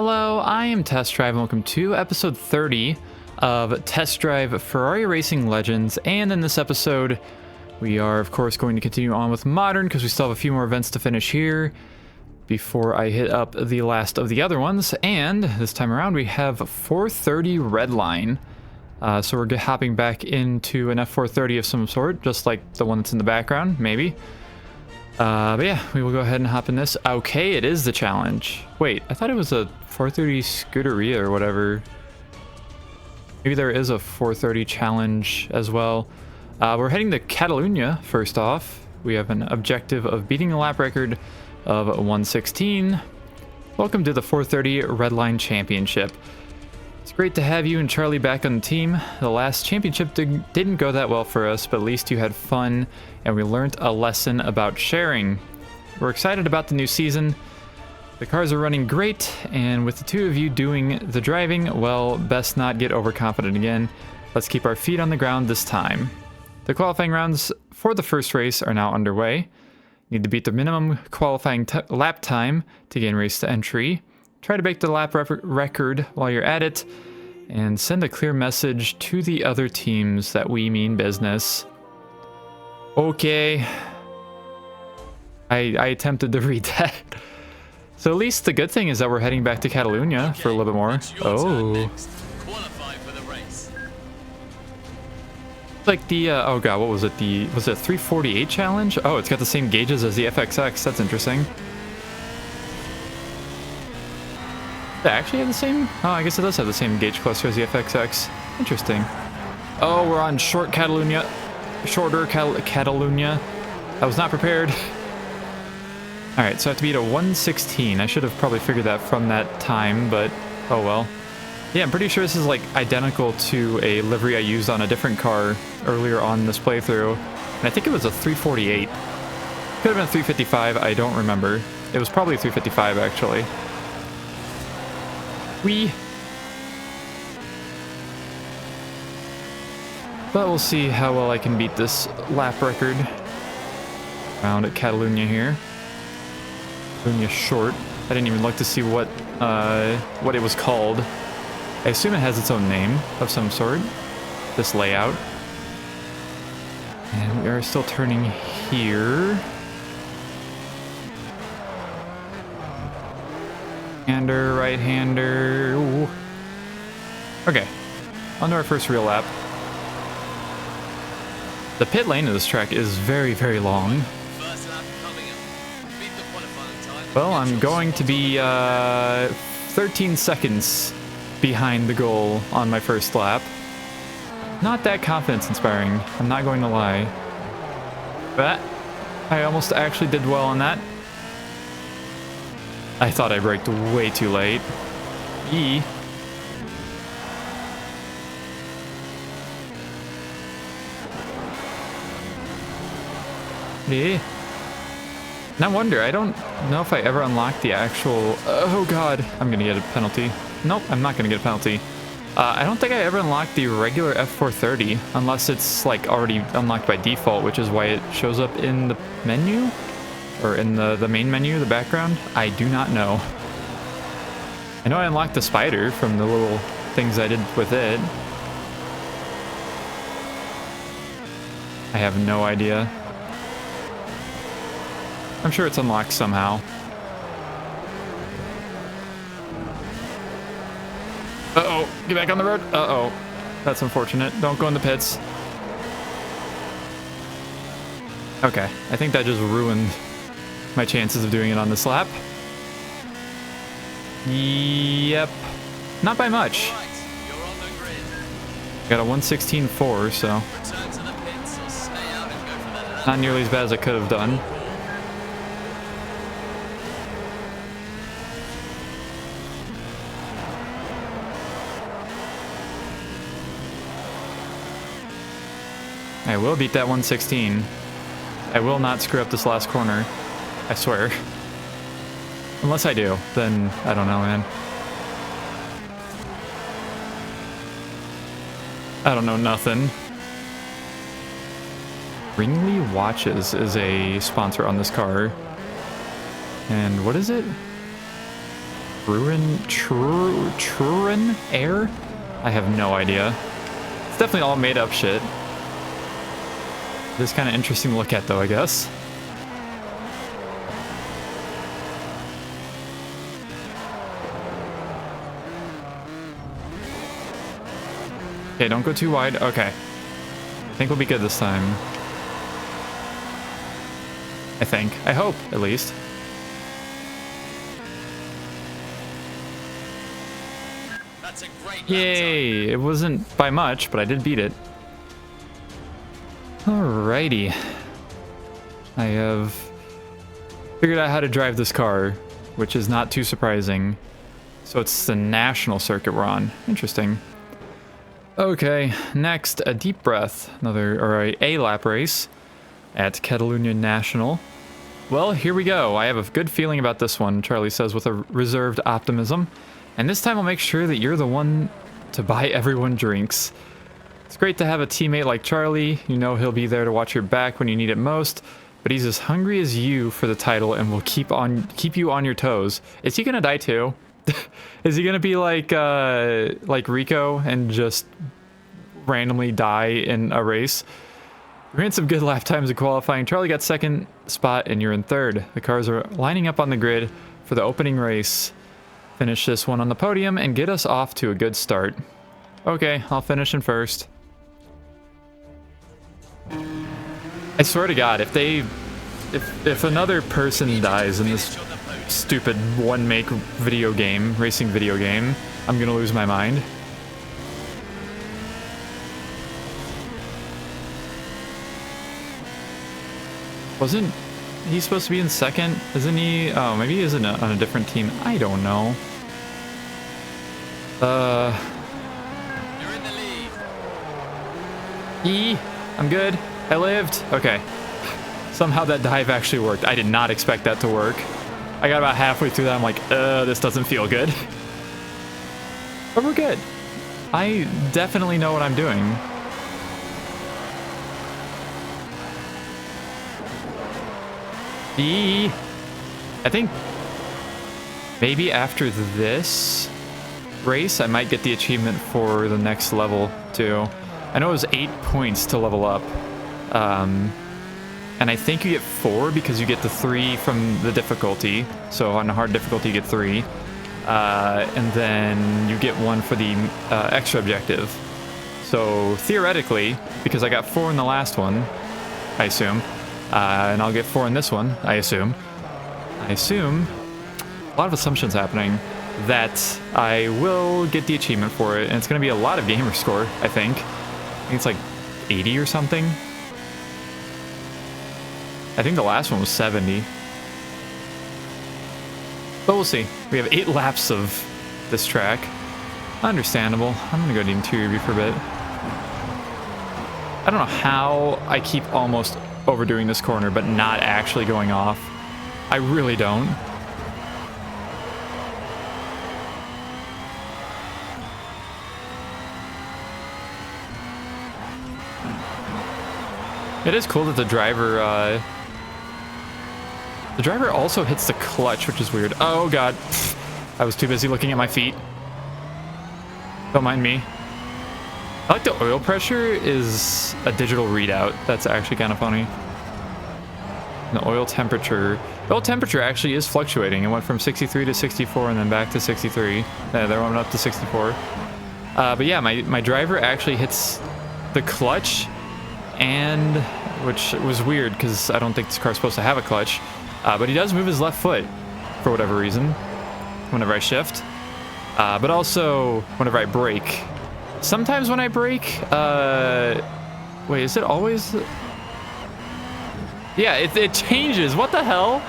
Hello, I am Test Drive and welcome to episode 30 of Test Drive Ferrari Racing Legends. And in this episode, we are of course going to continue on with Modern because we still have a few more events to finish here before I hit up the last of the other ones. And this time around we have 430 Redline. So we're hopping back into an F430 of some sort, just like the one that's in the background, maybe. But yeah, we will go ahead and hop in this. Okay, it is the challenge. Wait, I thought it was a 430 Scuderia or whatever. Maybe there is a 430 challenge as well. We're heading to Catalunya first off. We have an objective of beating the lap record of 116. Welcome to the 430 Redline Championship. It's great to have you and Charlie back on the team. The last championship didn't go that well for us, but at least you had fun and we learned a lesson about sharing. We're excited about the new season. The cars are running great, and with the two of you doing the driving, well, best not get overconfident again. Let's keep our feet on the ground this time. The qualifying rounds for the first race are now underway. Need to beat the minimum qualifying lap time to gain race entry. Try to break the lap record while you're at it, and send a clear message to the other teams that we mean business. Okay. I attempted to read that. So at least the good thing is that we're heading back to Catalunya for a little bit more. Oh. Like the, oh god, what was it? Was it 348 challenge? Oh, it's got the same gauges as the FXX. That's interesting. They actually have the same? Oh, I guess it does have the same gauge cluster as the FXX. Interesting. Oh, we're on shorter Catalunya. I was not prepared. Alright, so I have to beat a 116. I should have probably figured that from that time, but oh well. Yeah, I'm pretty sure this is like identical to a livery I used on a different car earlier on this playthrough. And I think it was a 348. Could have been a 355, I don't remember. It was probably a 355 actually. But we'll see how well I can beat this lap record. Around at Catalunya here. Catalunya short. I didn't even look to see what it was called. I assume it has its own name of some sort. This layout. And we are still turning here. Hander, right-hander. Ooh. Okay, on to our first real lap. The pit lane of this track is very, very long. Well, I'm going to be 13 seconds behind the goal on my first lap. Not that confidence-inspiring, I'm not going to lie. But I almost actually did well on that. I thought I braked way too late. E. Yeah. And I wonder, I don't know if I ever unlocked the actual... oh god, I'm gonna get a penalty. Nope, I'm not gonna get a penalty. I don't think I ever unlocked the regular F430, unless it's like already unlocked by default, which is why it shows up in the menu? Or in the main menu, the background? I do not know. I know I unlocked the spider from the little things I did with it. I have no idea. I'm sure it's unlocked somehow. Uh-oh, get back on the road. Uh-oh, that's unfortunate. Don't go in the pits. Okay, I think that just ruined my chances of doing it on this lap. Yep. Not by much. Got a 116.4, so not nearly as bad as I could have done. I will beat that 116. I will not screw up this last corner. I swear. Unless I do, then I don't know, man. I don't know nothing. Ringley Watches is a sponsor on this car. And what is it? Trurin Air? I have no idea. It's definitely all made up shit. It's kind of interesting to look at though, I guess. Okay, don't go too wide. Okay. I think we'll be good this time. I think. I hope, at least. That's a great Yay! It wasn't by much, but I did beat it. Alrighty. I have figured out how to drive this car, which is not too surprising. So it's the national circuit we're on. Interesting. Okay, next, a deep breath. A lap race at Catalunya National. Well, here we go. I have a good feeling about this one, Charlie says with a reserved optimism. And this time I'll make sure that you're the one to buy everyone drinks. It's great to have a teammate like Charlie. You know he'll be there to watch your back when you need it most. But he's as hungry as you for the title and will keep you on your toes. Is he gonna die too? Is he gonna be like Rico and just randomly die in a race? We ran some good lap times in qualifying. Charlie got second spot and you're in third. The cars are lining up on the grid for the opening race. Finish this one on the podium and get us off to a good start. Okay, I'll finish in first. I swear to God, if another person dies in this stupid one-make racing video game, I'm gonna lose my mind. Wasn't he supposed to be in second? Isn't he? Oh, maybe he isn't on a different team. I don't know. You're in the lead. I'm good. I lived. Okay. Somehow that dive actually worked. I did not expect that to work. I got about halfway through that. I'm like, this doesn't feel good. But we're good. I definitely know what I'm doing. I think maybe after this race, I might get the achievement for the next level too. I know it was 8 points to level up. And I think you get 4 because you get the 3 from the difficulty. So on a hard difficulty, you get 3. And then you get 1 for the extra objective. So theoretically, because I got 4 in the last one, I assume, and I'll get 4 in this one, I assume, a lot of assumptions happening, that I will get the achievement for it. And it's going to be a lot of gamer score, I think. I think it's like 80 or something. I think the last one was 70. But we'll see. We have 8 laps of this track. Understandable. I'm going to go to interior view for a bit. I don't know how I keep almost overdoing this corner, but not actually going off. I really don't. It is cool that the driver also hits the clutch, which is weird. Oh god. I was too busy looking at my feet. Don't mind me. I like the oil pressure is a digital readout. That's actually kind of funny. And the oil temperature. The oil temperature actually is fluctuating. It went from 63 to 64 and then back to 63. They went up to 64. But yeah, my driver actually hits the clutch, and which was weird because I don't think this car's supposed to have a clutch. But he does move his left foot for whatever reason whenever I shift. But also whenever I brake. Sometimes when I brake, wait, is it always? Yeah, it changes. What the hell?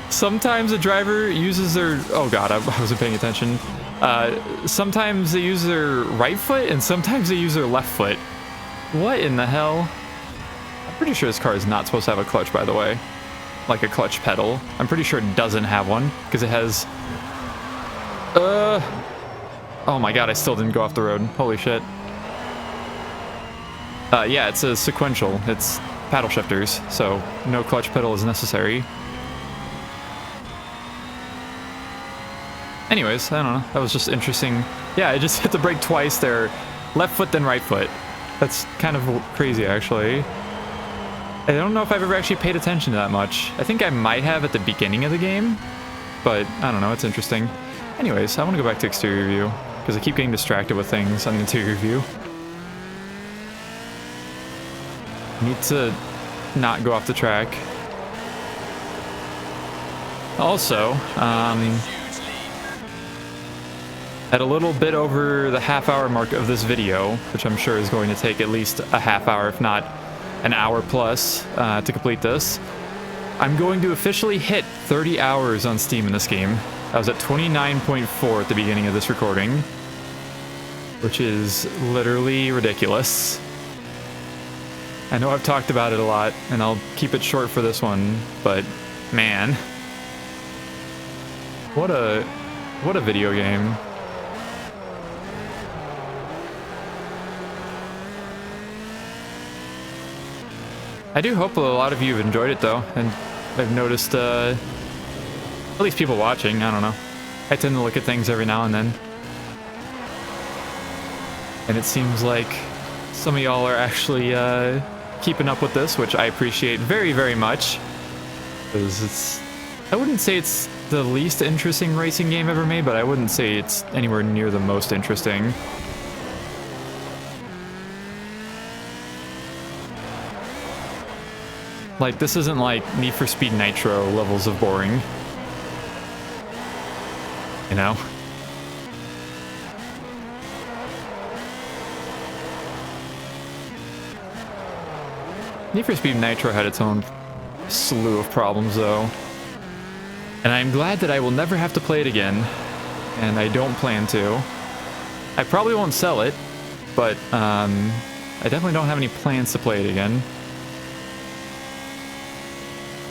Sometimes the driver uses their, oh god, I wasn't paying attention. Sometimes they use their right foot and sometimes they use their left foot. What in the hell? I'm pretty sure this car is not supposed to have a clutch, by the way. Like a clutch pedal. I'm pretty sure it doesn't have one because it has, oh my god, I still didn't go off the road. Holy shit. Yeah, it's a sequential. It's paddle shifters, so no clutch pedal is necessary. Anyways, I don't know. That was just interesting. Yeah, I just hit the brake twice there. Left foot, then right foot. That's kind of crazy, actually. I don't know if I've ever actually paid attention to that much. I think I might have at the beginning of the game, but I don't know. It's interesting. Anyways, I want to go back to exterior view because I keep getting distracted with things on the interior view. Need to not go off the track. Also, at a little bit over the half-hour mark of this video, which I'm sure is going to take at least a half hour, if not an hour plus, to complete this, I'm going to officially hit 30 hours on Steam in this game. I was at 29.4 at the beginning of this recording, which is literally ridiculous. I know I've talked about it a lot, and I'll keep it short for this one, but man, what a video game. I do hope a lot of you have enjoyed it though, and I've noticed at least people watching. I don't know. I tend to look at things every now and then, and it seems like some of y'all are actually keeping up with this, which I appreciate very, very much. Because I wouldn't say it's the least interesting racing game ever made, but I wouldn't say it's anywhere near the most interesting. Like, this isn't like Need for Speed Nitro levels of boring. You know? Need for Speed Nitro had its own slew of problems, though. And I'm glad that I will never have to play it again. And I don't plan to. I probably won't sell it, but I definitely don't have any plans to play it again.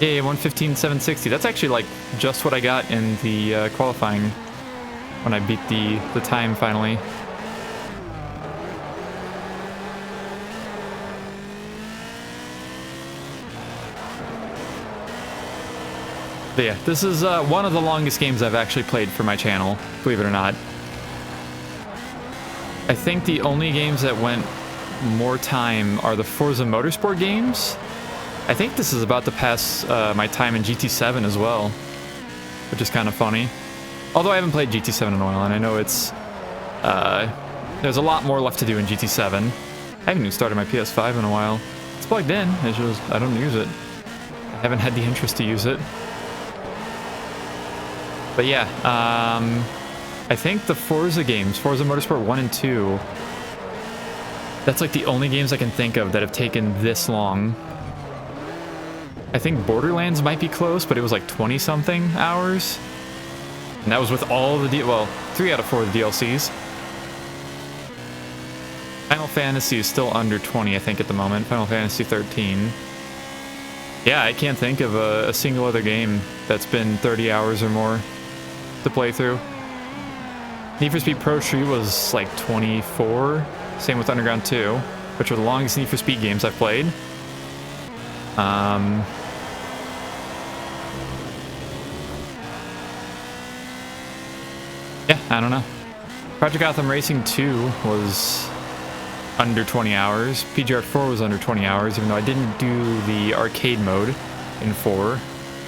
Yeah, 115.760. That's actually like just what I got in the qualifying when I beat the time finally. But yeah, this is one of the longest games I've actually played for my channel, believe it or not. I think the only games that went more time are the Forza Motorsport games. I think this is about to pass my time in GT7 as well, which is kind of funny. Although I haven't played GT7 in a while, and I know it's there's a lot more left to do in GT7. I haven't even started my PS5 in a while. It's plugged in, it's just I don't use it. I haven't had the interest to use it. But yeah, I think the Forza games, Forza Motorsport 1 and 2, that's like the only games I can think of that have taken this long. I think Borderlands might be close, but it was like 20-something hours. And that was with all the well, 3 out of 4 of the DLCs. Final Fantasy is still under 20, I think, at the moment. Final Fantasy 13. Yeah, I can't think of a single other game that's been 30 hours or more to play through. Need for Speed Pro Street was like 24. Same with Underground 2, which are the longest Need for Speed games I've played. Yeah, I don't know. Project Gotham Racing 2 was under 20 hours. PGR 4 was under 20 hours, even though I didn't do the arcade mode in 4.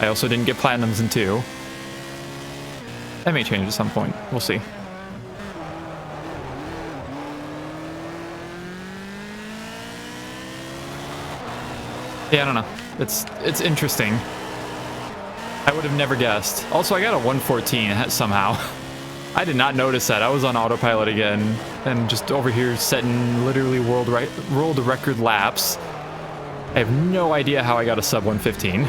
I also didn't get platinums in 2. That may change at some point. We'll see. Yeah, I don't know. It's interesting. I would have never guessed. Also, I got a 114 somehow. I did not notice that. I was on autopilot again, and just over here setting literally world record laps. I have no idea how I got a sub 115.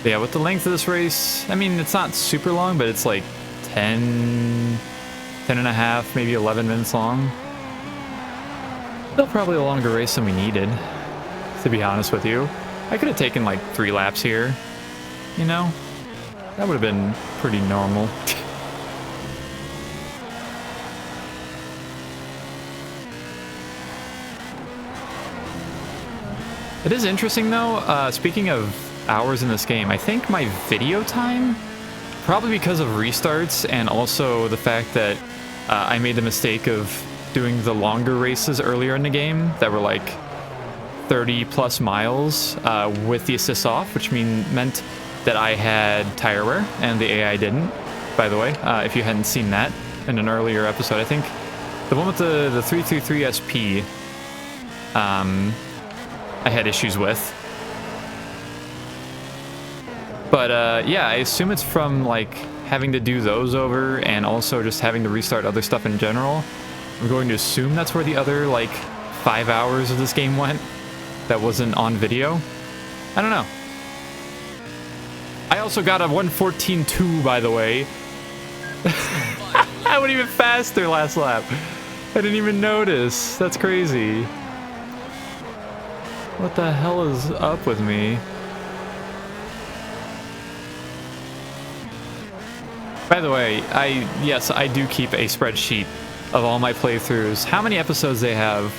But yeah, with the length of this race, I mean, it's not super long, but it's like 10 and a half, maybe 11 minutes long. Still probably a longer race than we needed, to be honest with you. I could have taken like 3 laps here, you know? That would have been pretty normal. It is interesting though, speaking of hours in this game, I think my video time, probably because of restarts and also the fact that I made the mistake of doing the longer races earlier in the game that were like 30 plus miles with the assists off, which meant that I had tire wear and the AI didn't, by the way, if you hadn't seen that in an earlier episode. I think the one with the 333 SP I had issues with. But yeah, I assume it's from like having to do those over and also just having to restart other stuff in general. I'm going to assume that's where the other like 5 hours of this game went that wasn't on video. I don't know. I also got a 1:14.2, by the way. I went even faster last lap. I didn't even notice. That's crazy. What the hell is up with me? By the way, yes, I do keep a spreadsheet of all my playthroughs, how many episodes they have,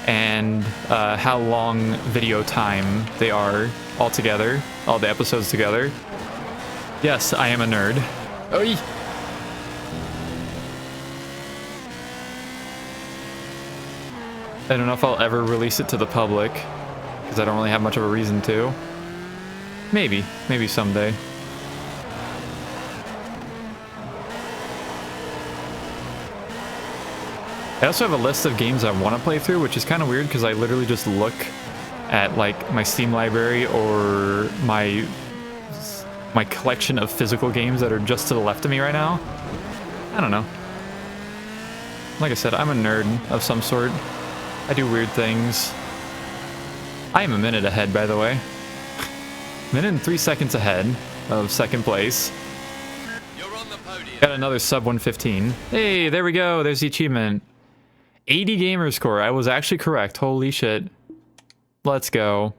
and how long video time they are all together, all the episodes together. Yes, I am a nerd. Oy! I don't know if I'll ever release it to the public, because I don't really have much of a reason to. Maybe someday. I also have a list of games I want to play through, which is kind of weird because I literally just look at like my Steam library or my collection of physical games that are just to the left of me right now. I don't know. Like I said, I'm a nerd of some sort. I do weird things. I am a minute ahead, by the way. Minute and 3 seconds ahead of second place. You're on the podium. Got another sub 115. Hey, there we go. There's the achievement. 80 gamer score. I was actually correct. Holy shit. Let's go.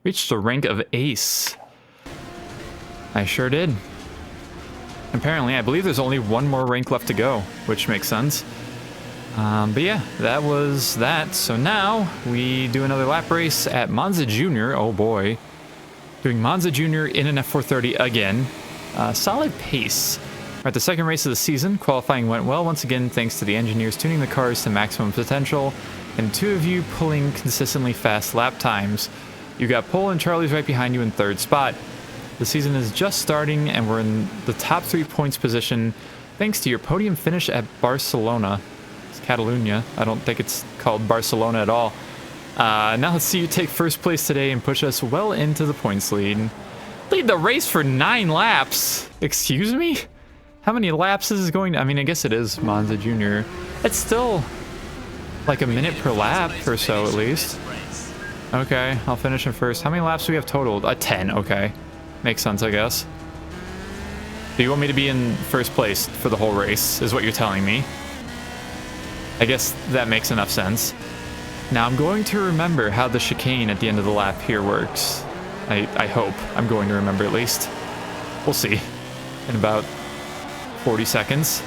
Reached the rank of ace. I sure did. Apparently, I believe there's only one more rank left to go, which makes sense. But yeah, that was that. So now we do another lap race at Monza Junior. Oh boy. Doing Monza Junior in an F430 again. Solid pace. We're at the second race of the season. Qualifying went well once again thanks to the engineers tuning the cars to maximum potential and two of you pulling consistently fast lap times. You got pole and Charlie's right behind you in third spot. The season is just starting and we're in the top 3 points position thanks to your podium finish at Barcelona. It's Catalunya. I don't think it's called Barcelona at all. Now let's see you take first place today and push us well into the points lead. Lead the race for 9 laps. Excuse me? How many laps is this going to? I mean, I guess it is Monza Junior. It's still like a minute per lap or so at least. Okay, I'll finish in first. How many laps do we have totaled? 10, okay. Makes sense, I guess. Do you want me to be in first place for the whole race, is what you're telling me? I guess that makes enough sense. Now I'm going to remember how the chicane at the end of the lap here works. I hope I'm going to remember at least. We'll see. In about 40 seconds.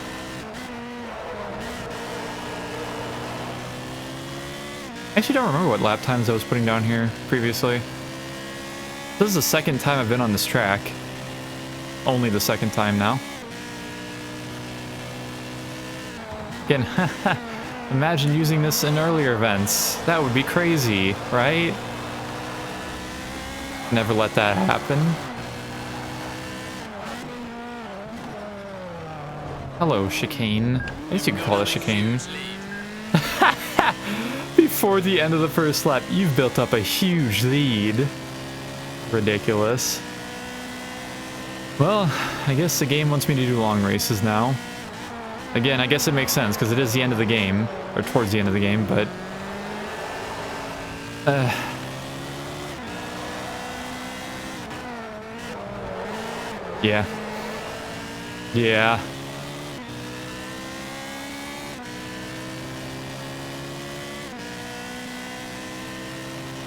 I actually don't remember what lap times I was putting down here previously. This is the second time I've been on this track. Only the second time now. Again, imagine using this in earlier events. That would be crazy, right? Never let that happen. Hello, chicane. I guess you could call it chicane. Before the end of the first lap, you've built up a huge lead. Ridiculous. Well, I guess the game wants me to do long races now. Again, I guess it makes sense because it is the end of the game, or towards the end of the game, but yeah.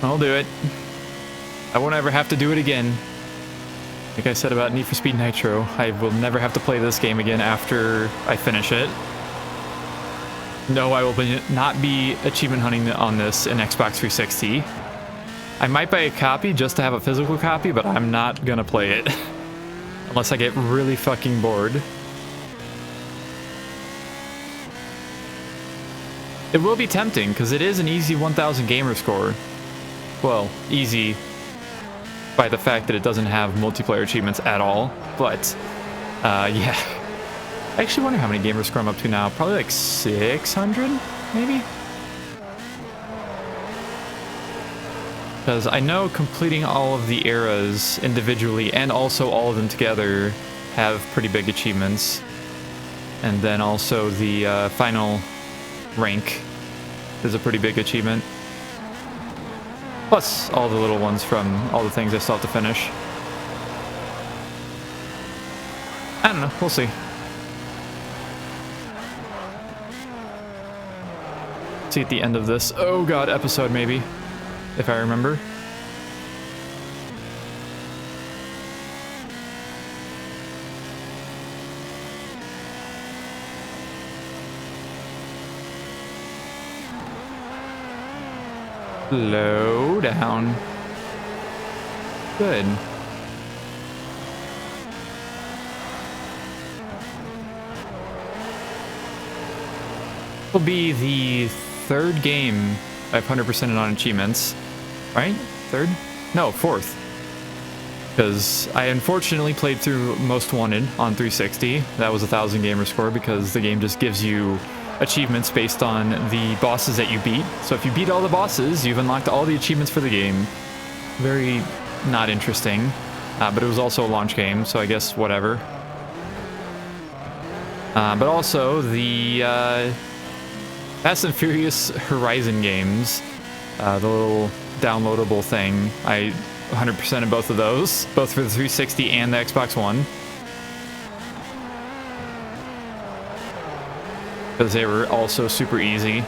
I'll do it. I won't ever have to do it again. Like I said about Need for Speed Nitro, I will never have to play this game again after I finish it. No, I will not be achievement hunting on this in Xbox 360. I might buy a copy just to have a physical copy, but I'm not gonna play it. Unless I get really fucking bored. It will be tempting, because it is an easy 1000 gamer score. Well, easy by the fact that it doesn't have multiplayer achievements at all, but, yeah. I actually wonder how many gamer score I'm up to now. Probably like 600, maybe? Because I know completing all of the eras individually and also all of them together have pretty big achievements. And then also the final rank is a pretty big achievement. Plus all the little ones from all the things I still have to finish. I don't know, we'll see. See at the end of this, oh god, episode maybe, if I remember. Slow down. Good. Will be the third game I've 100%ed on achievements. Right? Third? No, fourth. Because I unfortunately played through Most Wanted on 360. That was 1000 gamer score because the game just gives you achievements based on the bosses that you beat. So if you beat all the bosses, you've unlocked all the achievements for the game. Very not interesting. But it was also a launch game, so I guess whatever. But also the Fast and Furious Horizon games, the little downloadable thing. I 100% in both of those, both for the 360 and the Xbox One. Because they were also super easy.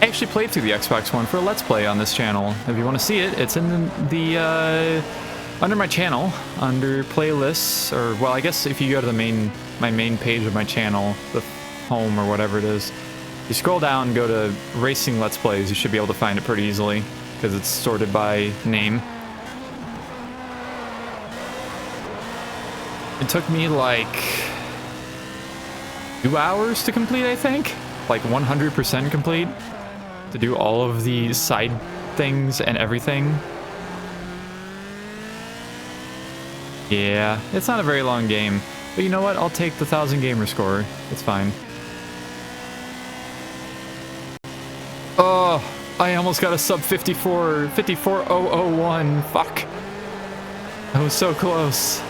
I actually played through the Xbox One for a Let's Play on this channel. If you want to see it, it's in the under my channel, under playlists, or well, I guess if you go to the my main page of my channel, the home or whatever it is, you scroll down and go to Racing Let's Plays, you should be able to find it pretty easily, because it's sorted by name. It took me like 2 hours to complete, I think? Like 100% complete? To do all of the side things and everything. Yeah, it's not a very long game. But you know what? I'll take the 1000 gamer score. It's fine. Oh, I almost got a sub 54001. Fuck. That was so close.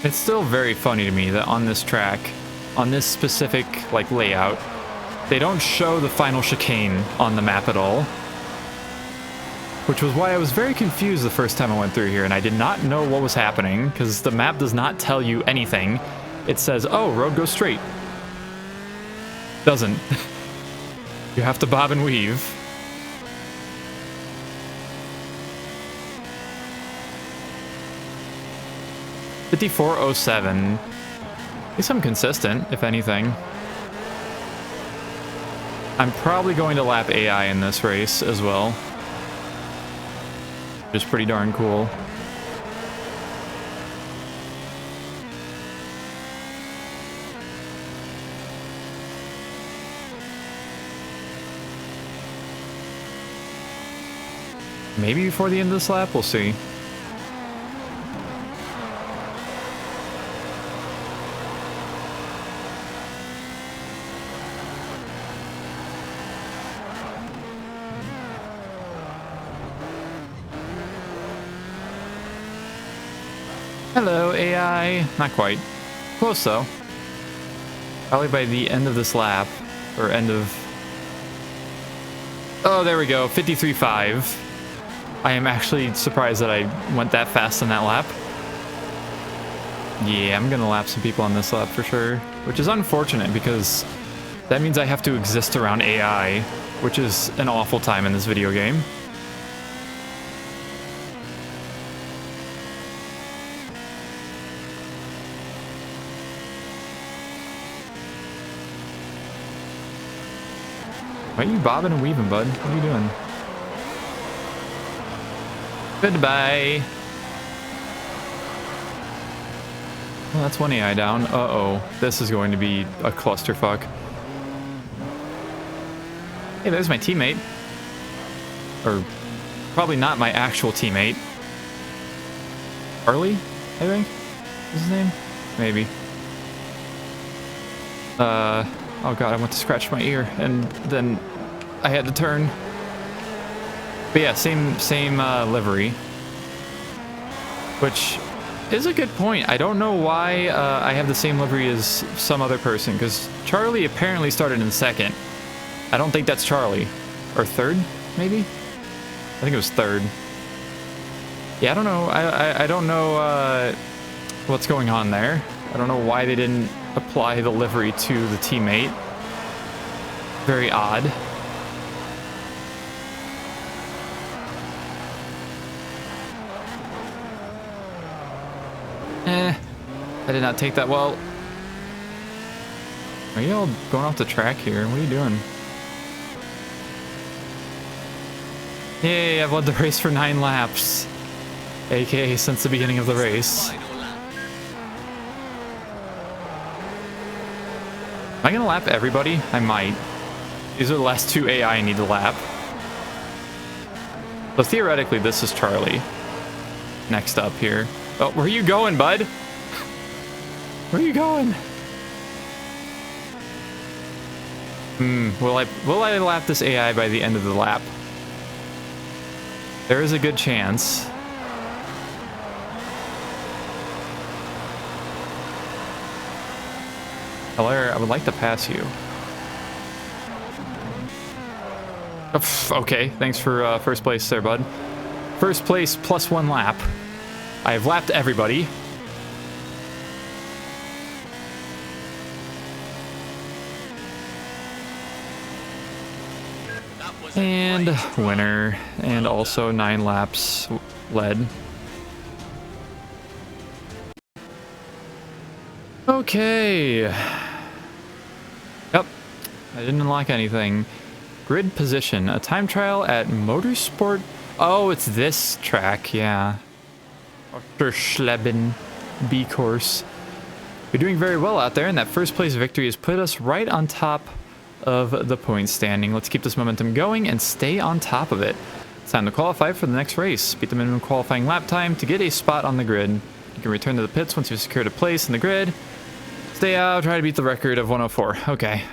It's still very funny to me that on this track, on this specific like layout, they don't show the final chicane on the map at all. Which was why I was very confused the first time I went through here, and I did not know what was happening, because the map does not tell you anything. It says, oh, road goes straight. Doesn't. You have to bob and weave. $54.07. At least I'm consistent, if anything. I'm probably going to lap AI in this race as well. Which is pretty darn cool. Maybe before the end of this lap, we'll see. Hello, AI. Not quite. Close, though. Probably by the end of this lap, or end of... Oh, there we go. 53.5. I am actually surprised that I went that fast in that lap. Yeah, I'm gonna lap some people on this lap for sure. Which is unfortunate, because That means I have to exist around AI, which is an awful time in this video game. Why are you bobbing and weaving, bud? What are you doing? Goodbye. Well, that's one AI down. Uh-oh. This is going to be a clusterfuck. Hey, there's my teammate. Or probably not my actual teammate. Charlie, I think is his name? Maybe. Oh god, I went to scratch my ear, and then I had to turn. But yeah, same livery. Which is a good point. I don't know why I have the same livery as some other person, because Charlie apparently started in second. I don't think that's Charlie. Or third, maybe? I think it was third. Yeah, I don't know. I don't know what's going on there. I don't know why they didn't apply the livery to the teammate. Very odd. I did not take that well. Are you all going off the track here? What are you doing? Yay, I've led the race for 9 laps. AKA since the beginning of the race. Am I gonna lap everybody? I might. These are the last 2 AI I need to lap. So theoretically, this is Charlie. Next up here. Oh, where are you going, bud? Where are you going? Will I lap this AI by the end of the lap? There is a good chance. Hilaire, I would like to pass you. Oh, okay, thanks for first place there, bud. First place plus 1 lap. I have lapped everybody. And winner. And also 9 laps led. Okay. Yep. I didn't unlock anything. Grid position. A time trial at Motorsport. Oh, it's this track. Yeah. Oschersleben B course. We're doing very well out there, and that first place victory has put us right on top of the point standing. Let's keep this momentum going and stay on top of it. It's time to qualify for the next race. Beat the minimum qualifying lap time to get a spot on the grid. You can return to the pits once you've secured a place in the grid. Stay out, try to beat the record of 104. Okay.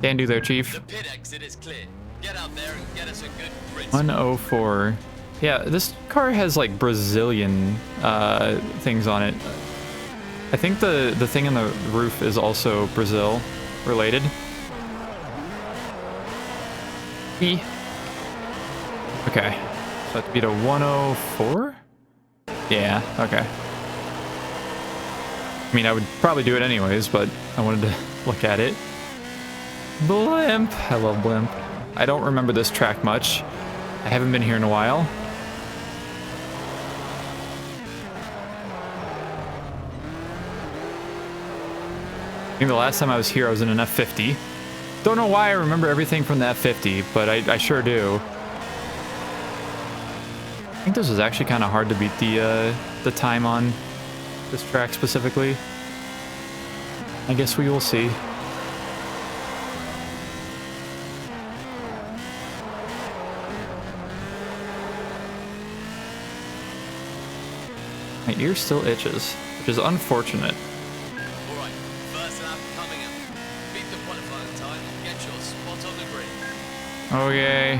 Can do there, Chief. The pit exit is clear. Get out there and get us a good grid. 104. Yeah, this car has like Brazilian things on it. I think the thing in the roof is also Brazil related. E. Okay. So I have to beat a 104? Yeah, okay. I mean, I would probably do it anyways, but I wanted to look at it. Blimp. I love Blimp. I don't remember this track much. I haven't been here in a while. I think the last time I was here, I was in an F50. Don't know why I remember everything from the F50, but I sure do. I think this was actually kind of hard to beat the time on this track specifically. I guess we will see. My ear still itches, which is unfortunate. Alright, first lap coming up. Beat the qualifying time and get your spot on the grid. Okay.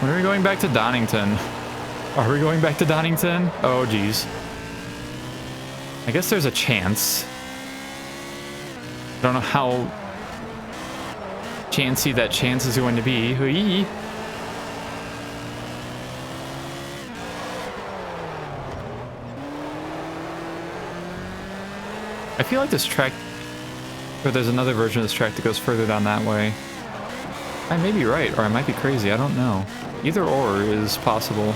When are we going back to Donington? Are we going back to Donington? Oh, geez. I guess there's a chance. I don't know how chancy that chance is going to be. Hui. I feel like this track, or there's another version of this track that goes further down that way. I may be right, or I might be crazy, I don't know. Either or is possible.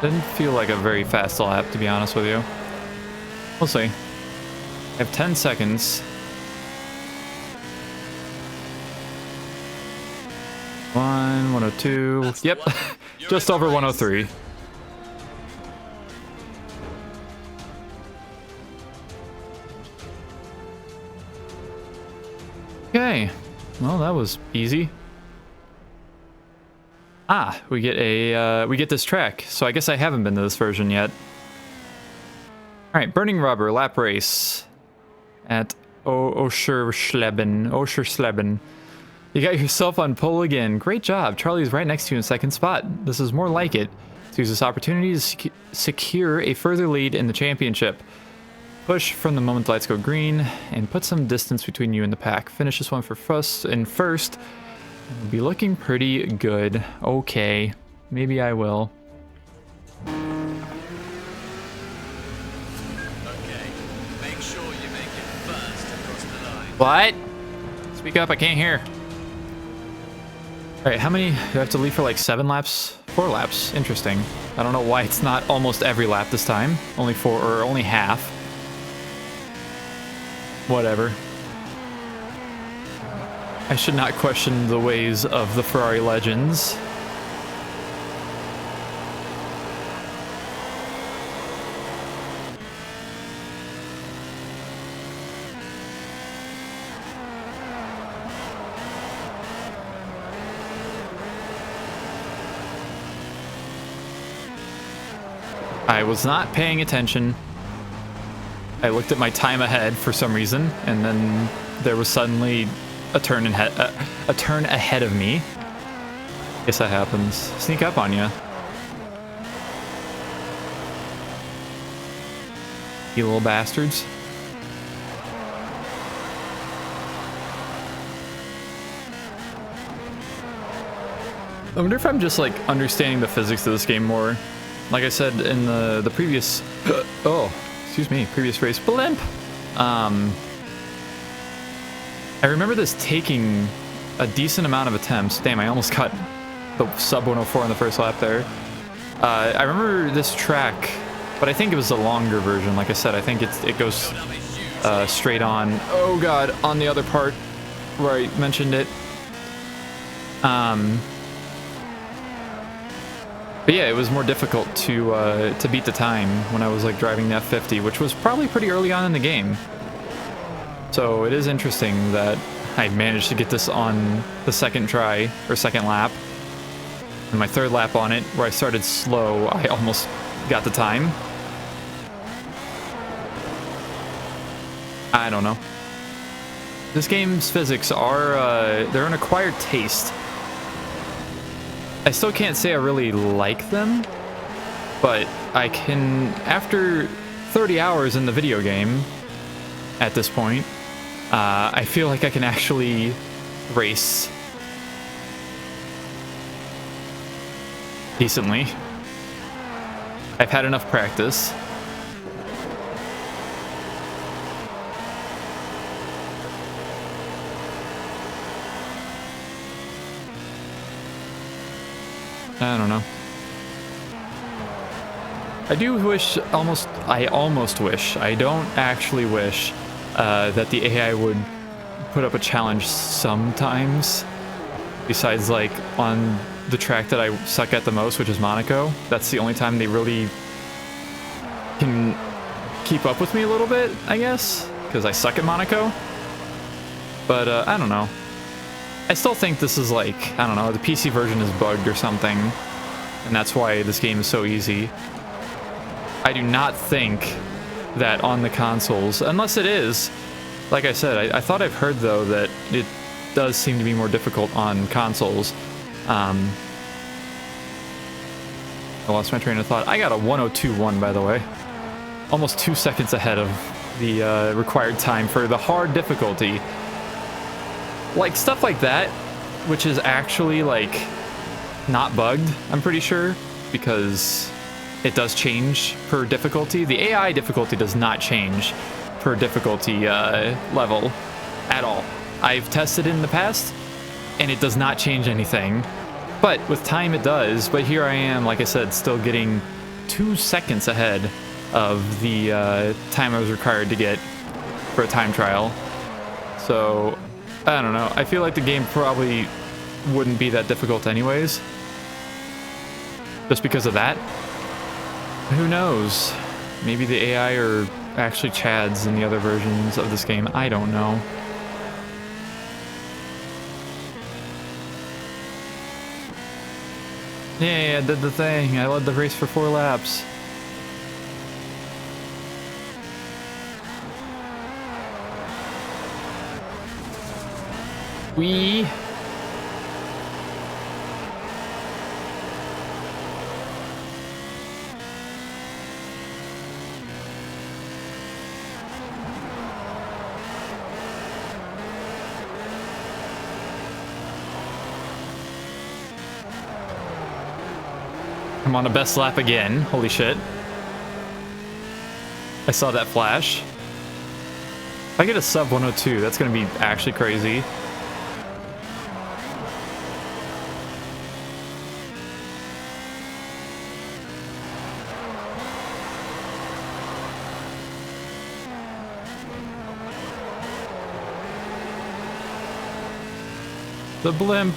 Didn't feel like a very fast lap, to be honest with you. We'll see. I have 10 seconds. 102. Yep, just over 103. Okay, well that was easy. Ah, we get this track. So I guess I haven't been to this version yet. All right, burning rubber lap race at Oschersleben. You got yourself on pole again. Great job. Charlie's right next to you in second spot. This is more like it. So use this opportunity to secure a further lead in the championship. Push from the moment the lights go green and put some distance between you and the pack. Finish this one for first. We'll be looking pretty good. Okay, maybe I will. Okay, make sure you make it first across the line. What? Speak up, I can't hear. Alright, how many do I have to leave for, like 7 laps? 4 laps. Interesting. I don't know why it's not almost every lap this time. Only 4, or only half. Whatever. I should not question the ways of the Ferrari legends. I was not paying attention. I looked at my time ahead for some reason, and then there was suddenly a turn ahead of me. Guess that happens. Sneak up on you. You little bastards. I wonder if I'm just like understanding the physics of this game more. Like I said in the previous previous race blimp. I remember this taking a decent amount of attempts. Damn, I almost got the sub 104 on the first lap there. I remember this track, but I think it was a longer version. Like I said, I think it goes straight on. Oh god, on the other part where I mentioned it. But yeah, it was more difficult to beat the time when I was like driving the F50, which was probably pretty early on in the game. So it is interesting that I managed to get this on the second try, or second lap. And my third lap on it, where I started slow, I almost got the time. I don't know. This game's physics are, they're an acquired taste. I still can't say I really like them, but I can, after 30 hours in the video game, at this point, I feel like I can actually race decently. I've had enough practice. I don't know. I do wish, I almost wish, I don't actually wish that the AI would put up a challenge sometimes. Besides, like, on the track that I suck at the most, which is Monaco. That's the only time they really can keep up with me a little bit, I guess. Because I suck at Monaco. But, I don't know. I still think this is like, I don't know, the PC version is bugged or something. And that's why this game is so easy. I do not think that on the consoles, unless it is, like I said, I thought I've heard though that it does seem to be more difficult on consoles. I lost my train of thought. I got a 102.1 by the way. Almost 2 seconds ahead of the required time for the hard difficulty. Like stuff like that which is actually like not bugged, I'm pretty sure, because it does change per difficulty. The AI difficulty does not change per difficulty level at all. I've tested it in the past, and it does not change anything. But with time it does, but here I am, like I said, still getting 2 seconds ahead of the time I was required to get for a time trial. So, I don't know. I feel like the game probably wouldn't be that difficult anyways. Just because of that. Who knows? Maybe the AI are actually Chads in the other versions of this game. I don't know. Yay, I did the thing. I led the race for 4 laps. Wee. I'm on a best lap again. Holy shit. I saw that flash. If I get a sub 102, that's gonna be actually crazy. The blimp.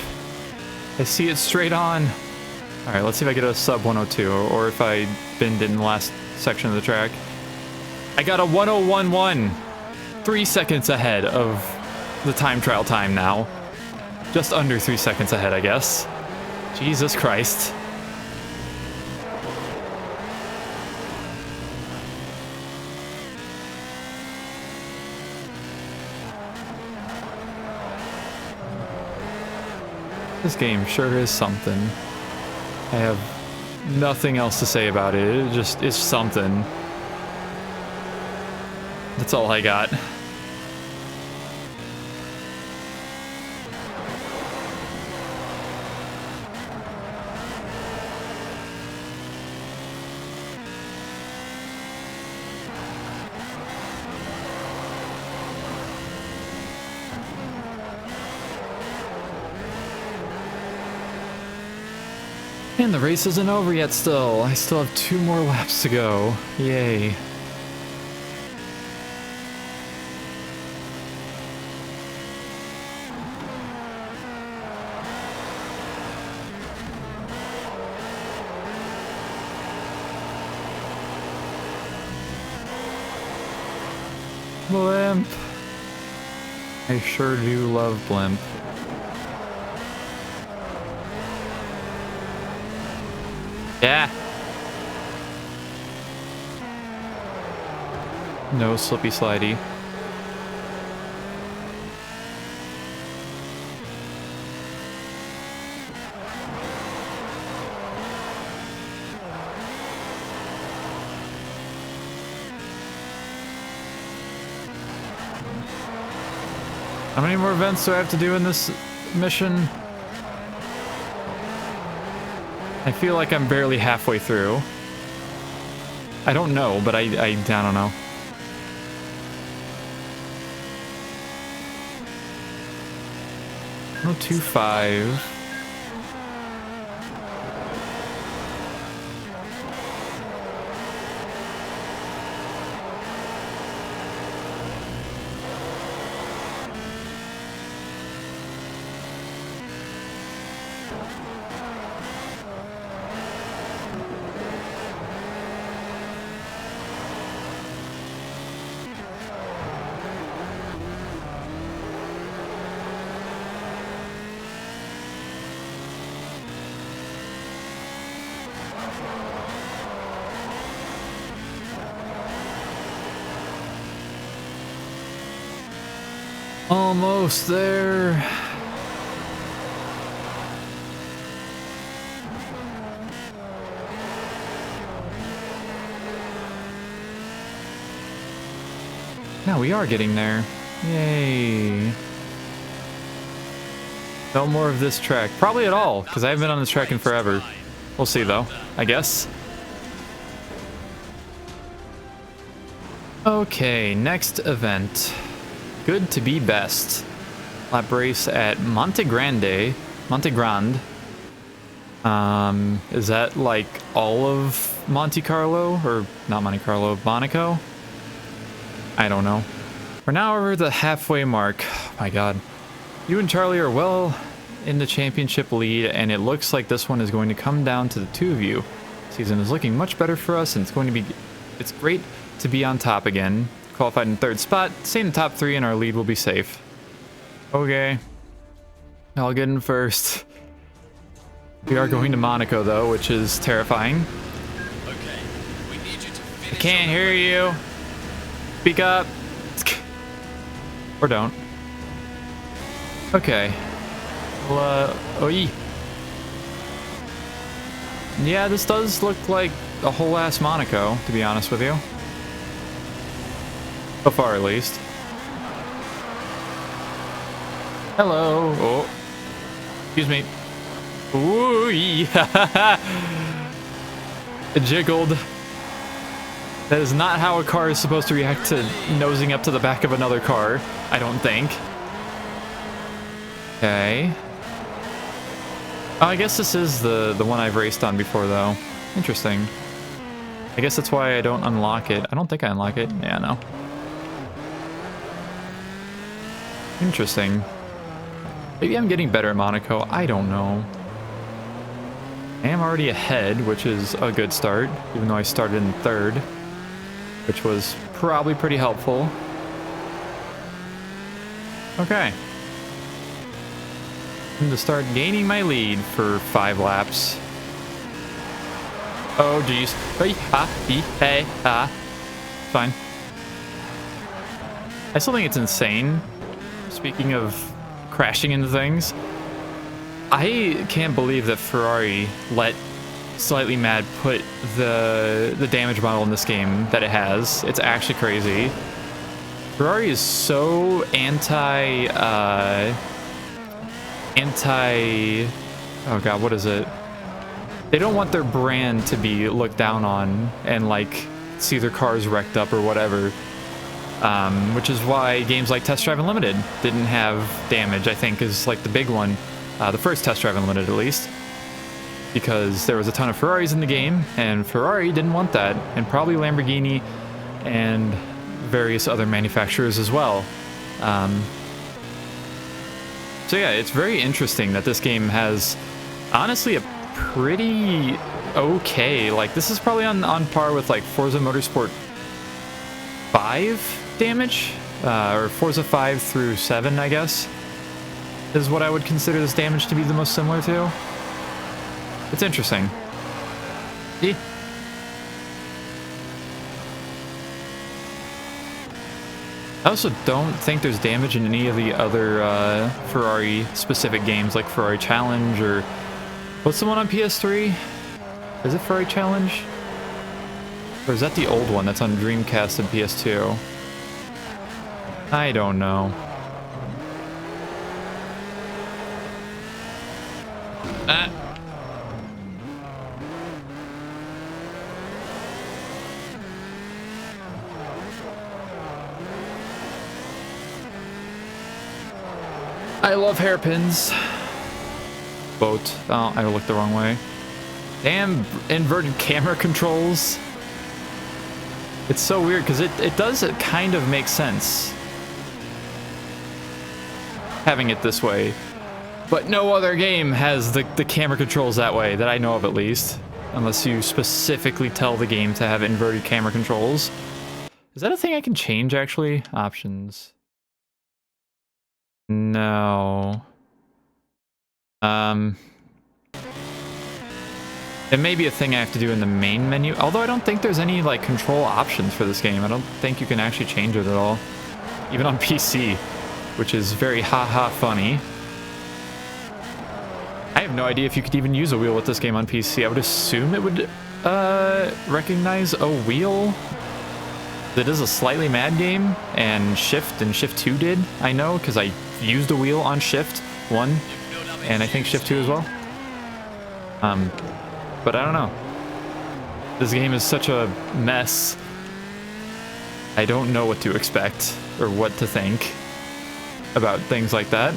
I see it straight on. All right, let's see if I get a sub 102 or if I binned it in the last section of the track. I got a 1011. 3 seconds ahead of the time trial time now. Just under 3 seconds ahead, I guess. Jesus Christ. This game sure is something. I have nothing else to say about it. It just is something. That's all I got. And the race isn't over yet still. I still have 2 more laps to go. Yay. Blimp. I sure do love Blimp. Yeah. No slippy slidey. How many more events do I have to do in this mission? I feel like I'm barely halfway through. I don't know, but I don't know. No 2-5. Almost there. Now we are getting there. Yay. No more of this track. Probably at all, because I haven't been on this track in forever. We'll see, though, I guess. Okay, next event. Good to be best. Lap race at Monte Grande. Monte Grande. Is that like all of Monte Carlo? Or not Monte Carlo, Monaco? I don't know. We're now over the halfway mark. Oh my god. You and Charlie are well in the championship lead, and it looks like this one is going to come down to the two of you. Season is looking much better for us, and it's great to be on top again. Qualified in third spot, stay in the top 3 and our lead will be safe. Okay. I'll get in first. We are going to Monaco though, which is terrifying. Okay, we need you to finish. I can't hear you. Speak up. Or don't. Okay. Well, oi. Yeah, this does look like a whole ass Monaco, to be honest with you. So far, at least. Hello. Oh. Excuse me. Ooh, yeah. It jiggled. That is not how a car is supposed to react to nosing up to the back of another car, I don't think. Okay. Oh, I guess this is the one I've raced on before, though. Interesting. I guess that's why I don't unlock it. I don't think I unlock it. Yeah, no. Interesting. Maybe I'm getting better at Monaco. I don't know. I am already ahead, which is a good start, even though I started in third, which was probably pretty helpful. Okay. I'm to start gaining my lead for 5 laps. Oh, geez. Fine. I still think it's insane. Speaking of crashing into things, I can't believe that Ferrari let Slightly Mad put the damage model in this game that it has. It's actually crazy. Ferrari is so oh god, what is it? They don't want their brand to be looked down on and like see their cars wrecked up or whatever. Which is why games like Test Drive Unlimited didn't have damage, I think, is like the big one. The first Test Drive Unlimited, at least. Because there was a ton of Ferraris in the game, and Ferrari didn't want that. And probably Lamborghini and various other manufacturers as well. So yeah, it's very interesting that this game has, honestly, a pretty okay, like, this is probably on par with, like, Forza Motorsport 5 damage, or Forza 5 through 7, I guess, is what I would consider this damage to be the most similar to. It's interesting. Eh. I also don't think there's damage in any of the other Ferrari-specific games, like Ferrari Challenge, or... What's the one on PS3? Is it Ferrari Challenge? Or is that the old one that's on Dreamcast and PS2? I don't know. Ah! I love hairpins. Boat. Oh, I looked the wrong way. Damn inverted camera controls. It's so weird because it does kind of make sense having it this way. But no other game has the camera controls that way, that I know of at least. Unless you specifically tell the game to have inverted camera controls. Is that a thing I can change, actually? Options. No. It may be a thing I have to do in the main menu, although I don't think there's any, like, control options for this game. I don't think you can actually change it at all. Even on PC, which is very haha funny. I have no idea if you could even use a wheel with this game on PC. I would assume it would recognize a wheel. It is a Slightly Mad game, and Shift 2 did, I know, because I used a wheel on Shift 1 and I think Shift 2 as well. But I don't know. This game is such a mess. I don't know what to expect or what to think about things like that.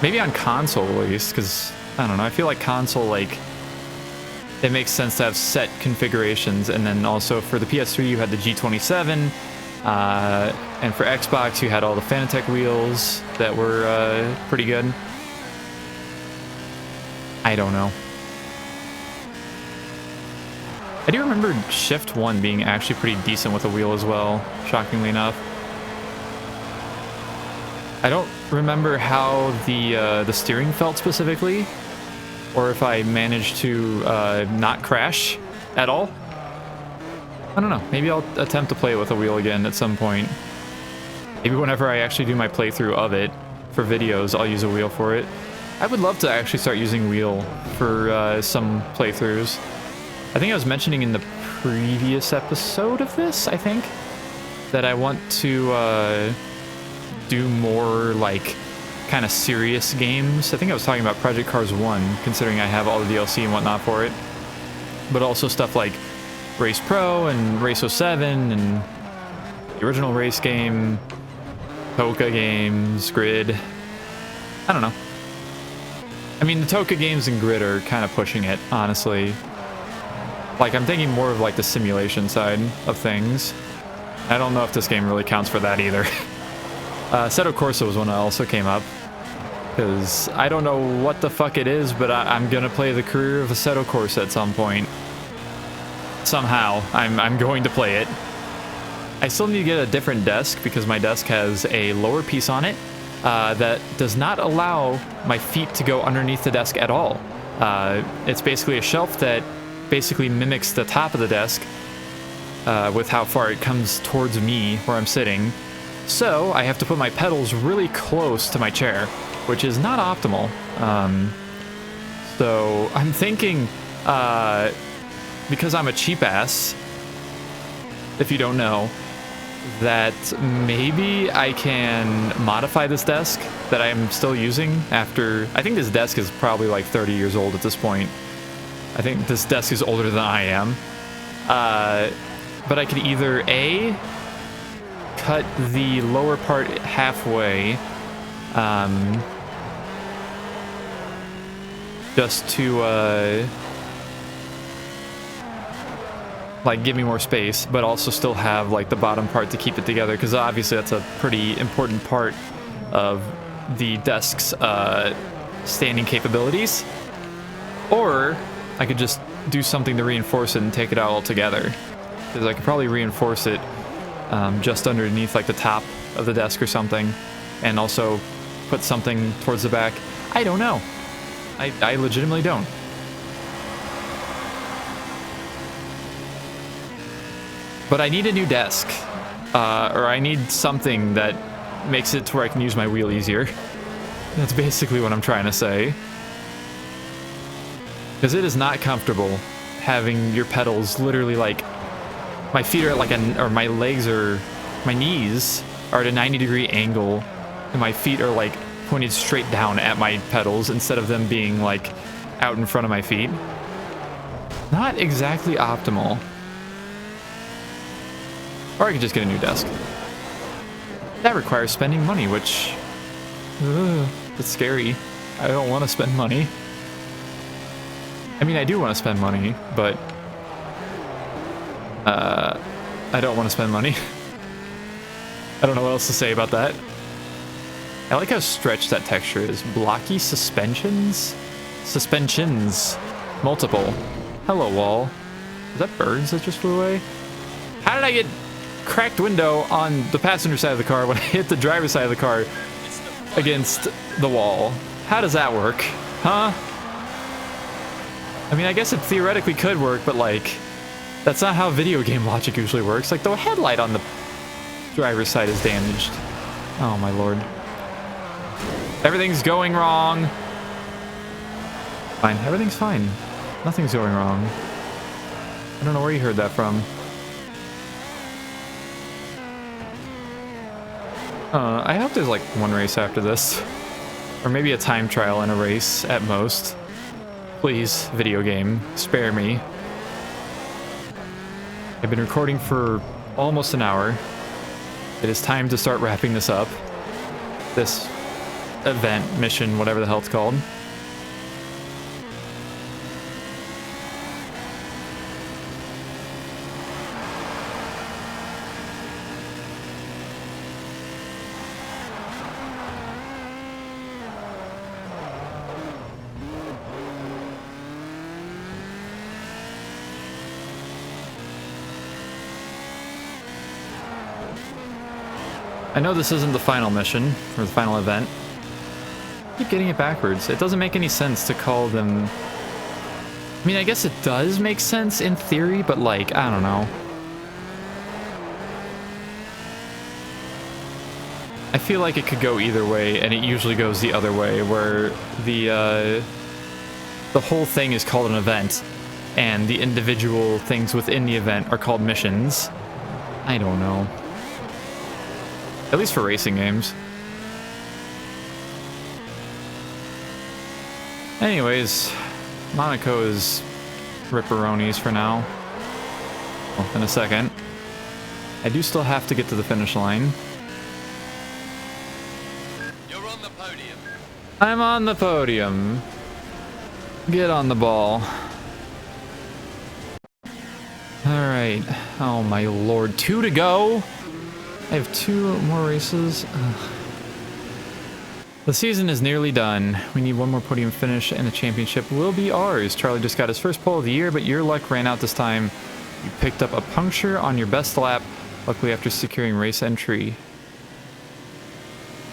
Maybe on console at least, because I don't know. I feel like console, like, it makes sense to have set configurations, and then also for the PS3 you had the G27, and for Xbox you had all the Fanatec wheels that were pretty good. I don't know. I do remember Shift 1 being actually pretty decent with a wheel as well, shockingly enough. I don't remember how the steering felt specifically, or if I managed to not crash at all. I don't know. Maybe I'll attempt to play it with a wheel again at some point. Maybe whenever I actually do my playthrough of it for videos, I'll use a wheel for it. I would love to actually start using wheel for some playthroughs. I think I was mentioning in the previous episode of this, I think, that I want to do more, like, kind of serious games. I think I was talking about Project Cars 1, considering I have all the DLC and whatnot for it. But also stuff like Race Pro and Race 07 and the original race game, Toka games, Grid. I don't know. I mean, the Toka games and Grid are kind of pushing it, honestly. Like, I'm thinking more of, like, the simulation side of things. I don't know if this game really counts for that either. Assetto Corsa was one that also came up. Because I don't know what the fuck it is, but I'm gonna play the career of Assetto Corsa at some point. Somehow, I'm going to play it. I still need to get a different desk because my desk has a lower piece on it that does not allow my feet to go underneath the desk at all. It's basically a shelf that basically mimics the top of the desk with how far it comes towards me where I'm sitting. So I have to put my pedals really close to my chair, which is not optimal. So I'm thinking, because I'm a cheap ass, if you don't know, that maybe I can modify this desk that I'm still using after... I think this desk is probably like 30 years old at this point. I think this desk is older than I am. But I could either A, cut the lower part halfway, just to like give me more space, but also still have like the bottom part to keep it together, because obviously that's a pretty important part of the desk's standing capabilities. Or I could just do something to reinforce it and take it out altogether, because I could probably reinforce it just underneath like the top of the desk or something, and also put something towards the back. I don't know. I legitimately don't. But I need a new desk, or I need something that makes it to where I can use my wheel easier. That's basically what I'm trying to say. Because it is not comfortable having your pedals literally like... My feet are at like or my legs are... My knees are at a 90-degree angle, and my feet are like pointed straight down at my pedals instead of them being like out in front of my feet. Not exactly optimal. Or I could just get a new desk. That requires spending money, which... it's scary. I don't want to spend money. I mean, I do want to spend money, but... I don't want to spend money. I don't know what else to say about that. I like how stretched that texture is. Blocky suspensions? Suspensions. Multiple. Hello, wall. Is that birds that just flew away? How did I get cracked window on the passenger side of the car when I hit the driver's side of the car against the wall? How does that work? Huh? I mean, I guess it theoretically could work, but like, that's not how video game logic usually works. Like, the headlight on the driver's side is damaged. Oh my lord. Everything's going wrong. Fine, everything's fine. Nothing's going wrong. I don't know where you heard that from. I hope there's like one race after this. Or maybe a time trial and a race at most. Please, video game, spare me. I've been recording for almost an hour. It is time to start wrapping this up. This event, mission, whatever the hell it's called. I know this isn't the final mission, or the final event. I keep getting it backwards. It doesn't make any sense to call them... I mean, I guess it does make sense in theory, but like, I don't know. I feel like it could go either way, and it usually goes the other way, where the whole thing is called an event, and the individual things within the event are called missions. I don't know. At least for racing games. Anyways, Monaco is ripperonis for now. Well, in a second. I do still have to get to the finish line. You're on the podium. I'm on the podium. Get on the ball. Alright. Oh my lord. 2 to go? I have 2 more races. Ugh. The season is nearly done. We need 1 more podium finish and the championship will be ours. Charlie just got his first pole of the year, but your luck ran out this time. You picked up a puncture on your best lap, luckily after securing race entry.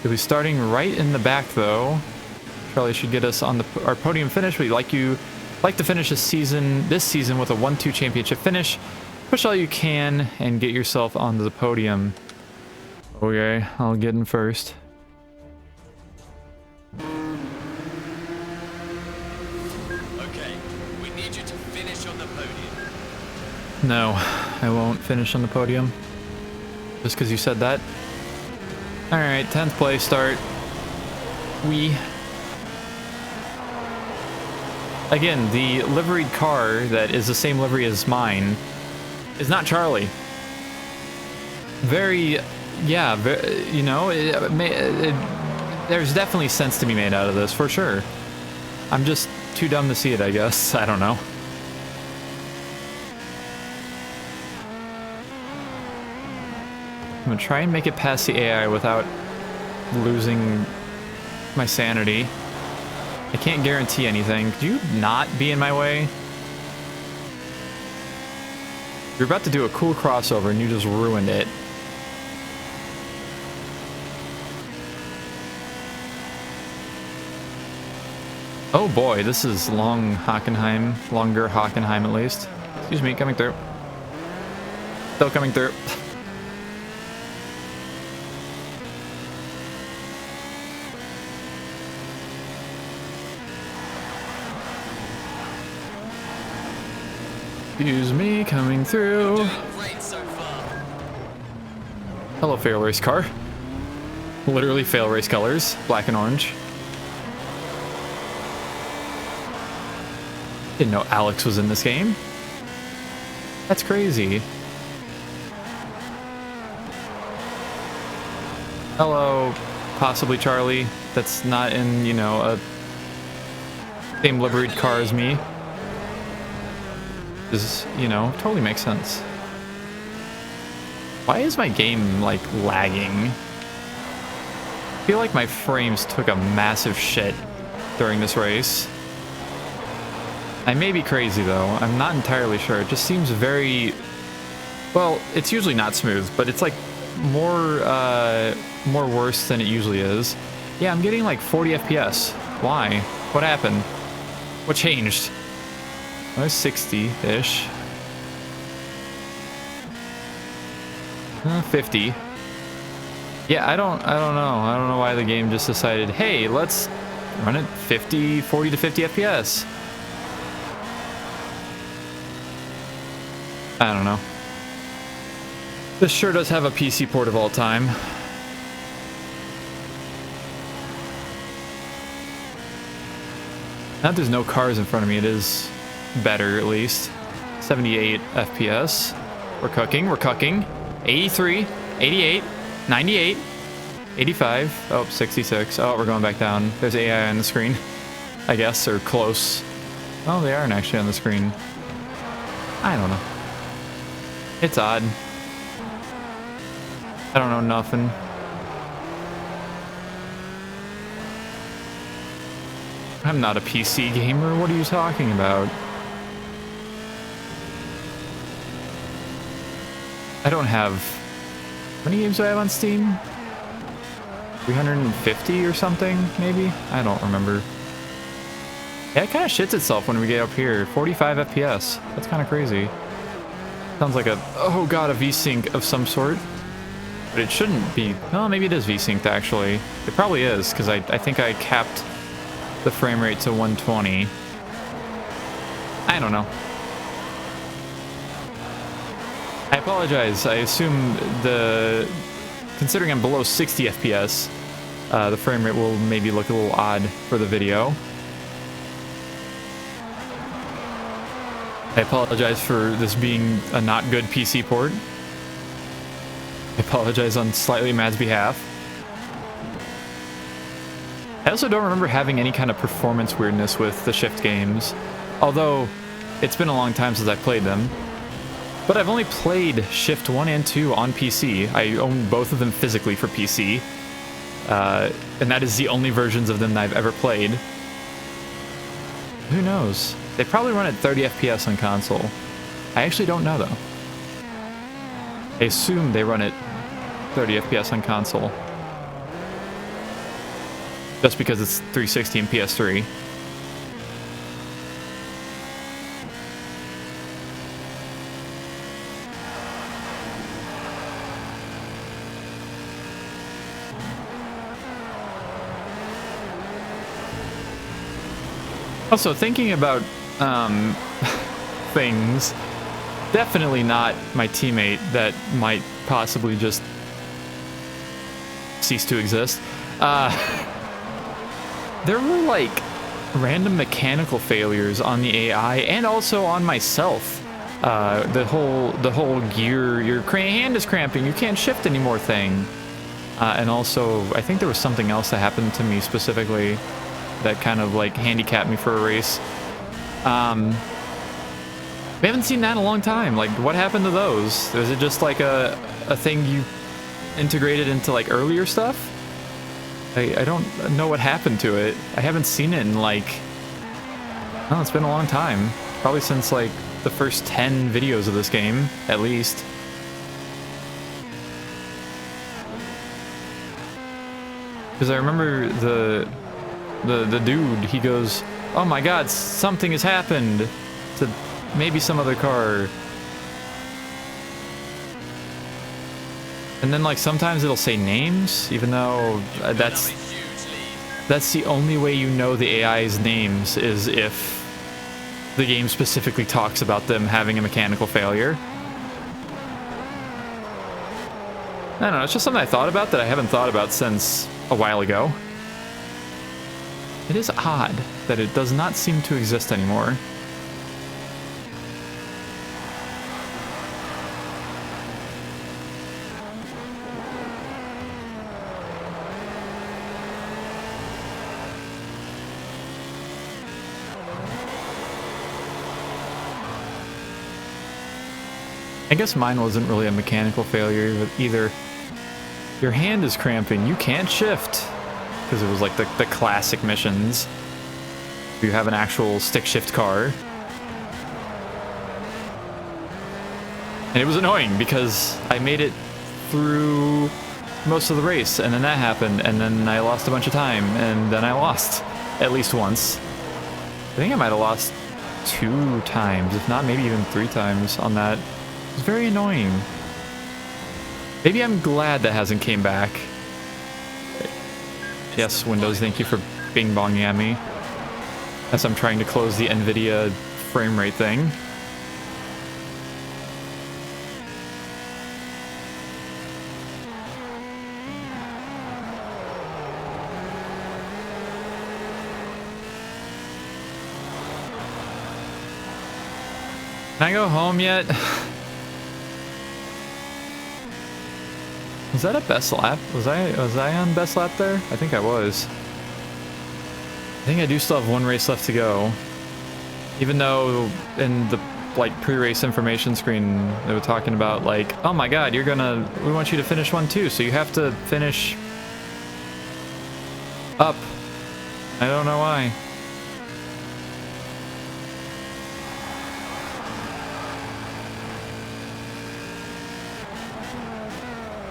You'll be starting right in the back though. Charlie should get us on our podium finish. We'd like to finish this season with a 1-2 championship finish. Push all you can and get yourself onto the podium. Okay, I'll get in first. Okay, we need you to finish on the podium. No, I won't finish on the podium. Just because you said that. Alright, 10th place start. Again, the liveried car that is the same livery as mine is not Charlie. Yeah, you know, there's definitely sense to be made out of this, for sure. I'm just too dumb to see it, I guess. I don't know. I'm gonna try and make it past the AI without losing my sanity. I can't guarantee anything. Could you not be in my way? You're about to do a cool crossover and you just ruined it. Oh boy, this is longer Hockenheim at least. Excuse me, coming through. Still coming through. Excuse me, coming through. Doing great so far. Hello, fail race car. Literally fail race colors, black and orange. Didn't know Alex was in this game. That's crazy. Hello, possibly Charlie. That's not in, you know, a same liveried car as me. This, you know, totally makes sense. Why is my game, like, lagging? I feel like my frames took a massive shit during this race. I may be crazy though, I'm not entirely sure. It just seems very... Well, it's usually not smooth, but it's like more worse than it usually is. Yeah, I'm getting like 40 FPS. Why? What happened? What changed? I was 60-ish. 50. Yeah, I don't know. I don't know why the game just decided, hey, let's run it 40 to 50 FPS. I don't know. This sure does have a PC port of all time. Now that there's no cars in front of me, it is better at least. 78 FPS. We're cooking, we're cooking. 83, 88, 98, 85. Oh, 66. Oh, we're going back down. There's AI on the screen, I guess, or close. Oh, they aren't actually on the screen. I don't know. It's odd. I don't know nothing. I'm not a PC gamer. What are you talking about? I don't have... How many games do I have on Steam? 350 or something, maybe? I don't remember. Yeah, it kind of shits itself when we get up here. 45 FPS. That's kind of crazy. Sounds like a... Oh god, a VSync of some sort. But it shouldn't be... Oh, maybe it is VSynced, actually. It probably is, because I think I capped the frame rate to 120. I don't know. I apologize. I assume considering I'm below 60 FPS, the frame rate will maybe look a little odd for the video. I apologize for this being a not good PC port. I apologize on slightly Matt's behalf. I also don't remember having any kind of performance weirdness with the Shift games, although it's been a long time since I played them. But I've only played Shift 1 and 2 on PC. I own both of them physically for PC. And that is the only versions of them that I've ever played. Who knows? They probably run at 30 FPS on console. I actually don't know, though. I assume they run at 30 FPS on console. Just because it's 360 and PS3. Also, thinking about things, definitely not my teammate that might possibly just cease to exist. There were like random mechanical failures on the AI and also on myself. The whole gear, your hand is cramping, you can't shift anymore thing. And also, I think there was something else that happened to me specifically that kind of like handicapped me for a race. We haven't seen that in a long time. Like, what happened to those? Is it just like a thing you integrated into like earlier stuff? I don't know what happened to it. I haven't seen it in like... Oh, it's been a long time. Probably since like the first 10 videos of this game, at least. Because I remember the dude, he goes, "Oh my god, something has happened to maybe some other car." And then like sometimes it'll say names, even though that's the only way you know the AI's names is if the game specifically talks about them having a mechanical failure. I don't know, it's just something I thought about that I haven't thought about since a while ago. It is odd that it does not seem to exist anymore. I guess mine wasn't really a mechanical failure, but either your hand is cramping, you can't shift. Because it was like the classic missions. You have an actual stick shift car. And it was annoying because I made it through most of the race, and then that happened, and then I lost a bunch of time, and then I lost at least once. I think I might have lost 2 times, if not maybe even 3 times on that. It was very annoying. Maybe I'm glad that hasn't came back. Yes, Windows, thank you for bing-bonging at me as I'm trying to close the NVIDIA frame rate thing. Can I go home yet? Was that a best lap? Was I on best lap there? I think I was. I think I do still have one race left to go. Even though in the like pre-race information screen they were talking about like, oh my god, we want you to finish one too, so you have to finish up. I don't know why.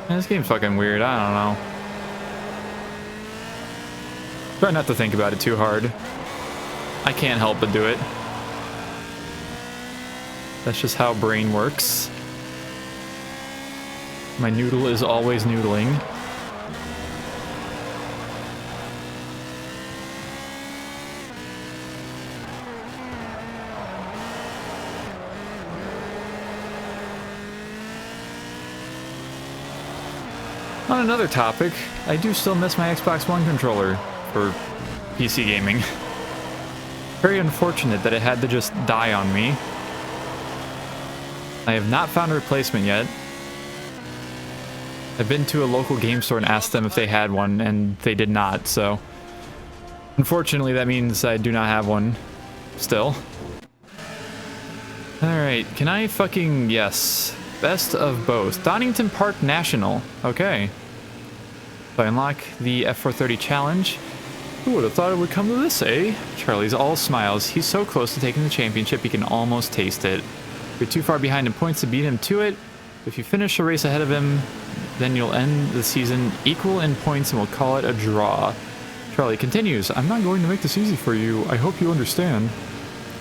This game's fucking weird. I don't know. Try not to think about it too hard. I can't help but do it. That's just how brain works. My noodle is always noodling. On another topic, I do still miss my Xbox One controller for PC gaming. Very unfortunate that it had to just die on me. I have not found a replacement yet. I've been to a local game store and asked them if they had one, and they did not, so... Unfortunately, that means I do not have one still. Alright, can I fucking... Yes. Best of both. Donington Park National. Okay. So I unlock the F430 challenge. Who would have thought it would come to this, eh? Charlie's all smiles. He's so close to taking the championship, he can almost taste it. You're too far behind in points to beat him to it. If you finish a race ahead of him, then you'll end the season equal in points and we'll call it a draw. Charlie continues, I'm not going to make this easy for you. I hope you understand.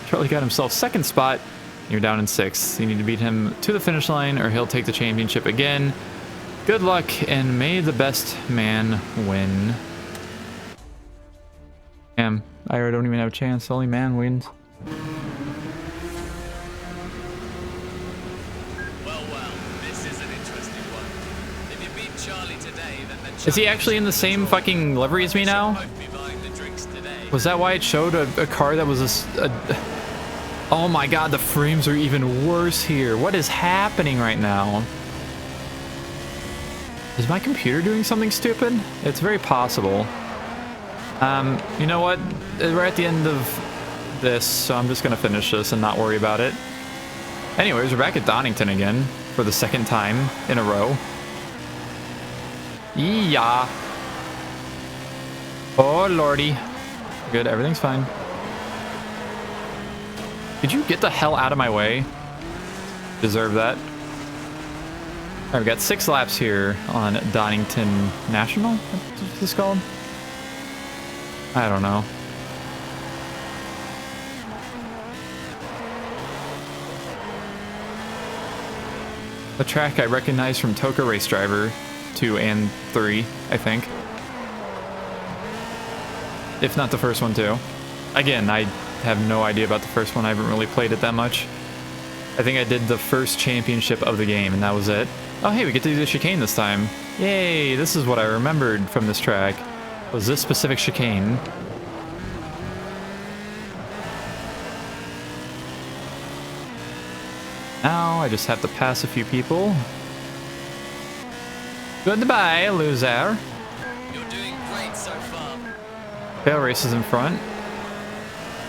Charlie got himself second spot. You're down in 6th. You need to beat him to the finish line or he'll take the championship again. Good luck and may the best man win. Damn, I don't even have a chance. Only man wins. Well, this is an interesting one. If you beat Charlie today, then the Is he actually in the same fucking livery as me now? Was that why it showed a car that was Oh my god, the frames are even worse here. What is happening right now? Is my computer doing something stupid? It's very possible. You know what? We're at the end of this, so I'm just gonna finish this and not worry about it. Anyways, we're back at Donington again for the second time in a row. Yeah. Oh lordy. Good, everything's fine. Could you get the hell out of my way? Deserve that. Alright, we got 6 laps here on Donington National? What's this called? I don't know. A track I recognize from Toka Race Driver 2 and 3, I think. If not the first one too. Again, I have no idea about the first one. I haven't really played it that much. I think I did the first championship of the game and that was it. Oh hey, we get to do the chicane this time. Yay, this is what I remembered from this track. Was this specific chicane. Now I just have to pass a few people. Goodbye, loser. You're doing great so far. Fail races in front.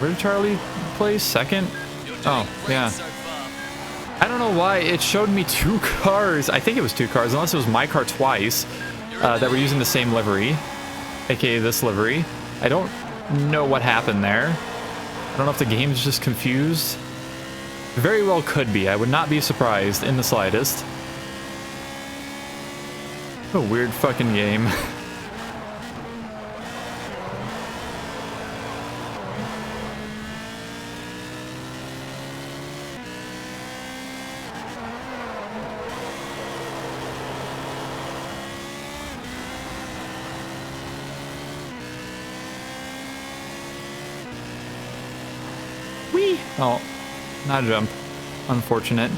Where did Charlie place? Second? Oh, yeah. So far. I don't know why it showed me 2 cars. I think it was 2 cars, unless it was my car twice that were using the same livery, aka this livery. I don't know what happened there. I don't know if the game's just confused. Very well could be. I would not be surprised in the slightest. What a weird fucking game. Whee! Oh, not a jump. Unfortunate.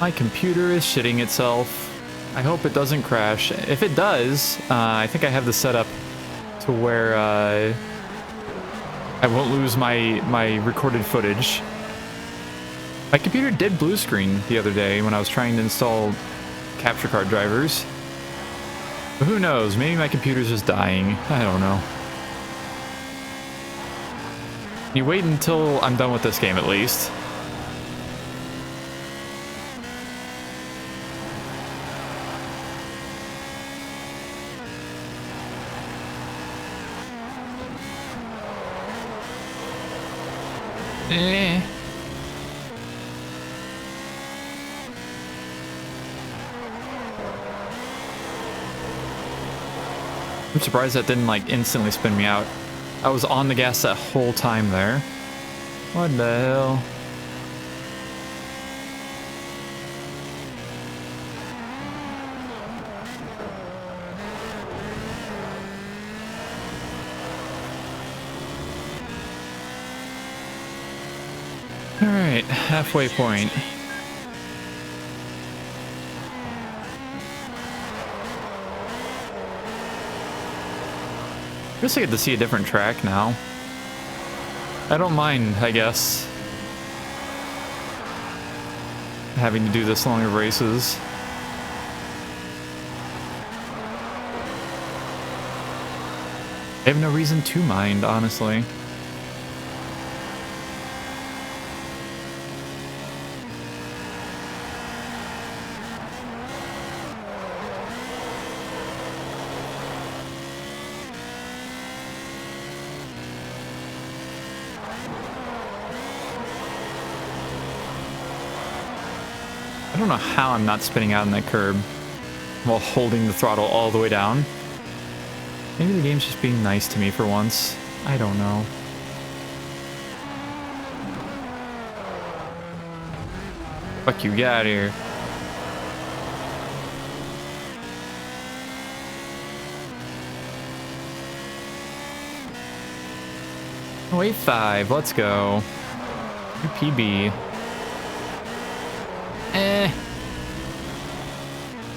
My computer is shitting itself. I hope it doesn't crash. If it does, I think I have the setup to where I won't lose my recorded footage. My computer did blue screen the other day when I was trying to install capture card drivers. But who knows? Maybe my computer's just dying. I don't know. You wait until I'm done with this game at least. I'm surprised that didn't like instantly spin me out. I was on the gas that whole time there. What the hell? All right, halfway point. I guess I get to see a different track now. I don't mind, I guess, having to do this long of races. I have no reason to mind, honestly. I don't know how I'm not spinning out in that curb while holding the throttle all the way down. Maybe the game's just being nice to me for once. I don't know. Fuck you, get out of here. Wave 5, let's go. PB.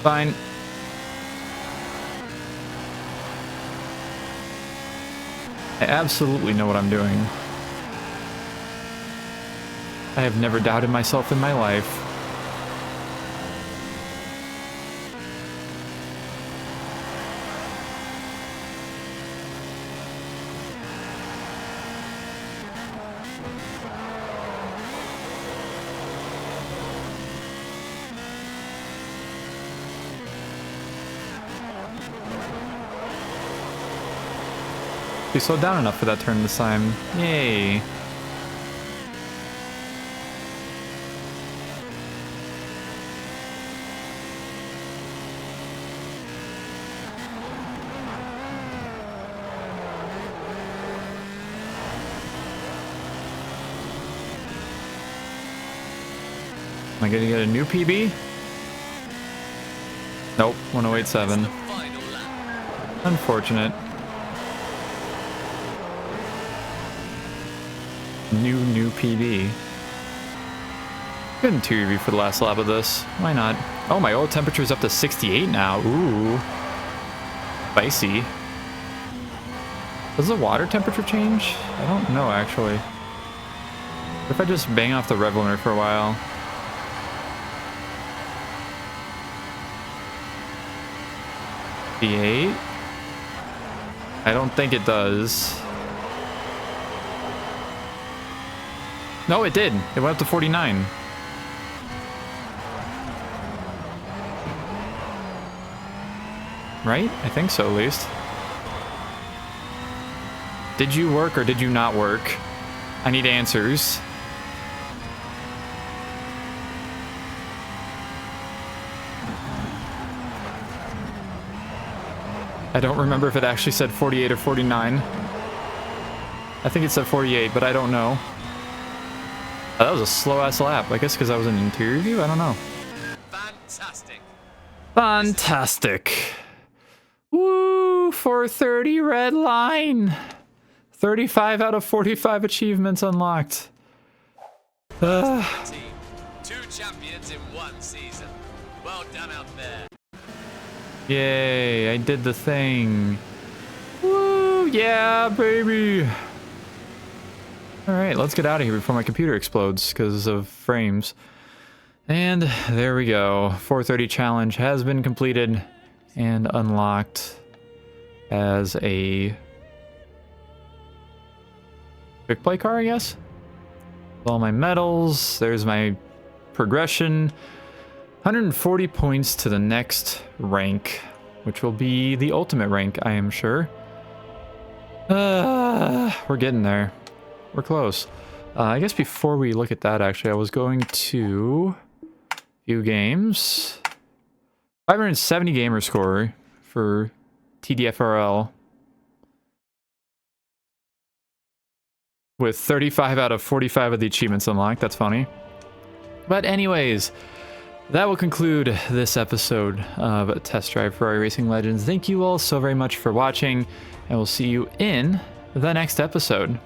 Fine. I absolutely know what I'm doing. I have never doubted myself in my life. We slowed down enough for that turn this time. Yay. Am I gonna get a new PB? Nope, 1087. Unfortunate. New PB. Good in 2 review for the last lap of this. Why not? Oh, my oil temperature is up to 68 now. Ooh. Spicy. Does the water temperature change? I don't know, actually. What if I just bang off the rev limiter for a while? V8? I don't think it does. No, it did. It went up to 49. Right? I think so, at least. Did you work or did you not work? I need answers. I don't remember if it actually said 48 or 49. I think it said 48, but I don't know. That was a slow-ass lap. I guess because I was in interior view? I don't know. Fantastic. Fantastic. Woo! 430 red line. 35 out of 45 achievements unlocked. Team. 2 champions in 1 season. Well done out there. Yay, I did the thing. Woo, yeah, baby. All right, let's get out of here before my computer explodes because of frames. And there we go. 430 challenge has been completed and unlocked as a quick play car, I guess. All my medals, there's my progression. 140 points to the next rank, which will be the ultimate rank, I am sure. We're getting there. We're close. I guess before we look at that, actually, I was going to view games. 570 gamer score for TDFRL. With 35 out of 45 of the achievements unlocked. That's funny. But anyways, that will conclude this episode of Test Drive Ferrari Racing Legends. Thank you all so very much for watching, and we'll see you in the next episode.